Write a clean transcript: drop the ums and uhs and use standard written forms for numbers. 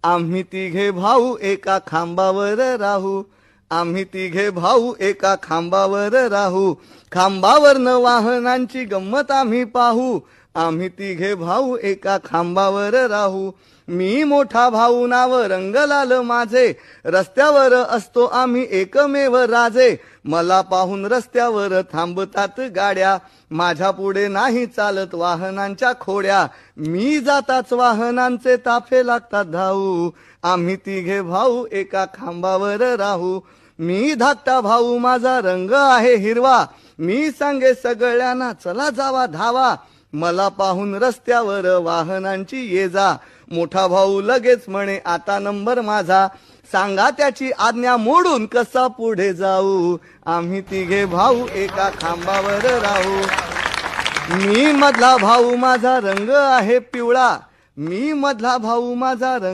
आम्ही तिघे भाऊ एका खांबावर राहू, आम्ही तिघे भाऊ एका खांबावर राहू, खांबावरनं वाहनांची गंमत आम्ही पाहू, आम्ही तिघे भाऊ एका खांबावर राहू. मी मोठा भाऊ नाव रंगलाल माझे, रस्त्यावर असतो आम्ही एकमेव राजे, मला पाहून रस्त्यावर थांबतात गाड्या, माझ्या पुढे नाही चालत वाहनांच्या खोड्या, मी जाताच वाहनांचे ताफे लागतात धावू, आम्ही तिघे भाऊ एका खांबावर राहू. मी धाकटा भाऊ माझा रंग आहे हिरवा, मी सांगे सगळ्यांना चला जावा धावा, मला पाहून रस्त्यावर वाहनांची ये जा, मोठा भाऊ लगेच म्हणे आता नंबर माझा, सांगा त्याची आज्ञा मोडून कसा पुढे जाऊ, आम्ही तिघे भाऊ एका खांबावर राहू. मी मधला भाऊ माझा रंग आहे पिवळा, मी मधला भाऊ माझा रंग